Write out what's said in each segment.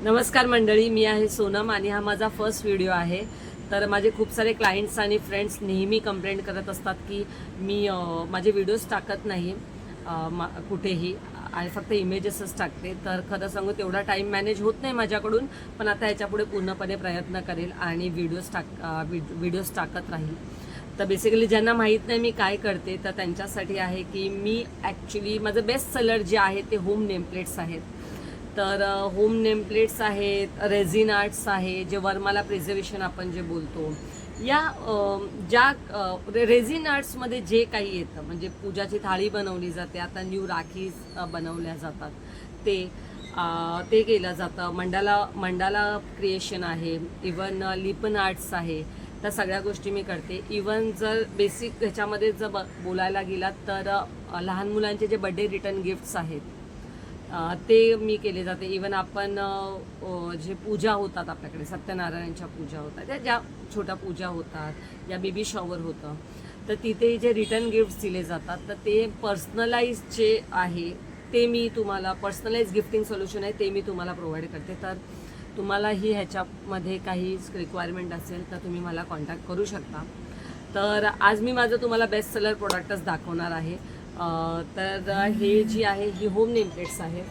नमस्कार मंडळी, मी आहे सोनम आणि हा माझा फर्स्ट व्हिडिओ आहे. तर माझे खूप सारे क्लायंट्स आणि फ्रेंड्स नेहमी कंप्लेंट करत असतात की मी माझे व्हिडिओज टाकत नाही कुठेही आणि फक्त इमेजेसच टाकते. तर खरं सांगू तेवढा टाईम मॅनेज होत नाही माझ्याकडून, पण आता याच्यापुढे पूर्णपणे प्रयत्न करेल आणि व्हिडिओज टाकत राहील. तर बेसिकली ज्यांना माहीत नाही मी काय करते तर त्यांच्यासाठी आहे की मी ॲक्च्युली माझं बेस्ट सेलर जे आहे ते होम नेमप्लेट्स आहेत. तर होम नेमप्लेट्स आहेत, रेझिन आर्ट्स आहे, जे वर्माला प्रिझर्वेशन आपण जे बोलतो, या ज्या रेझिन आर्ट्समध्ये जे काही येतं म्हणजे पूजाची थाळी बनवली जाते, आता न्यू राखी बनवल्या जातात ते केलं जातं. मंडाला क्रिएशन आहे, इवन लिपन आर्ट्स आहे. त्या सगळ्या गोष्टी मी करते. इवन जर बेसिक ह्याच्यामध्ये जर बोलायला गेलात तर लहान मुलांचे जे बड्डे रिटर्न गिफ्ट्स आहेत ते मी केले जाते. इवन आपण जे पूजा होतात आपल्याकडे, सत्यनारायणच्या पूजा होतात, ज्या छोट्या पूजा होतात या बेबी शॉवर होतं, तर तिथे जे रिटर्न गिफ्ट्स दिले जातात तर ते पर्सनलाइज जे आहे ते मी तुम्हाला, पर्सनलाइज गिफ्टिंग सोल्युशन आहे ते मी तुम्हाला प्रोव्हाइड करते. तर तुम्हालाही ह्याच्यामध्ये काही रिक्वायरमेंट असेल तर तुम्ही मला कॉन्टॅक्ट करू शकता. तर आज मी माझं तुम्हाला बेस्ट सेलर प्रोडक्टच दाखवणार आहे. तर हे जी आहे ही होम नेमप्लेट्स आहे.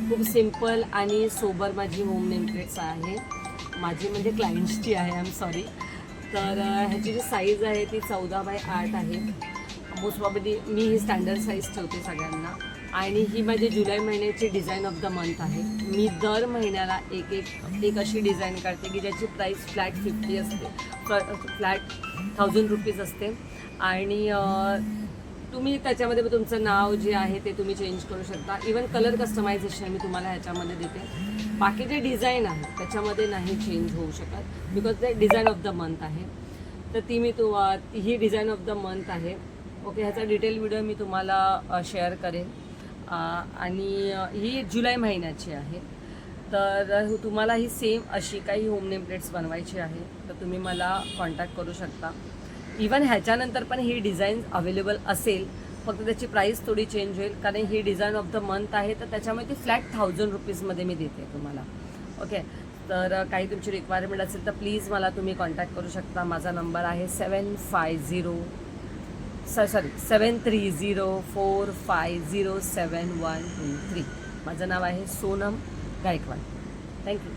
खूप सिम्पल आणि सोबर माझी होम नेमप्लेट्स आहे. माझी म्हणजे क्लायंट्सची आहे, आय एम सॉरी. तर ह्याची जी साईज आहे ती 14x8 आहे. मोस्ट प्रॉबली मी ही स्टँडर्ड साईज ठेवते सगळ्यांना. आणि ही माझी जुलै महिन्याची डिझाईन ऑफ द मंथ आहे. मी दर महिन्याला एक अशी डिझाईन काढते की ज्याची प्राईस फ्लॅट 50 असते, फ्लॅट 1000 रुपीज असते. आणि तुम्ही त्याच्यामध्ये तुमचं नाव जे आहे ते तुम्ही चेंज करू शकता. इवन कलर कस्टमायझेशन मी तुम्हाला ह्याच्यामध्ये देते. बाकी जे डिझाईन आहे त्याच्यामध्ये नाही चेंज होऊ शकत, बिकॉज ते डिझाईन ऑफ द मंथ आहे. तर ती मी ही डिझाईन ऑफ द मंथ आहे. ओके, ह्याचा डिटेल व्हिडिओ मी तुम्हाला शेअर करेन. आणि ही जुलै महिन्याची आहे. तर तुम्हाला ही सेम अशी काही होम नेमप्लेट्स बनवायची आहे तर तुम्ही मला कॉन्टॅक्ट करू शकता. इवन ह्याच्यानंतर पण ही डिझाईन अवेलेबल असेल, फक्त त्याची प्राईस थोडी चेंज होईल कारण ही डिझाईन ऑफ द मंथ आहे. तर त्याच्यामुळे ती फ्लॅट 1000 रुपीजमध्ये मी देते तुम्हाला. ओके, तर काही तुमची रिक्वायरमेंट असेल तर प्लीज मला तुम्ही कॉन्टॅक्ट करू शकता. माझा नंबर आहे 730450723. माझं नाव आहे सोनम गायकवाड. थँक्यू.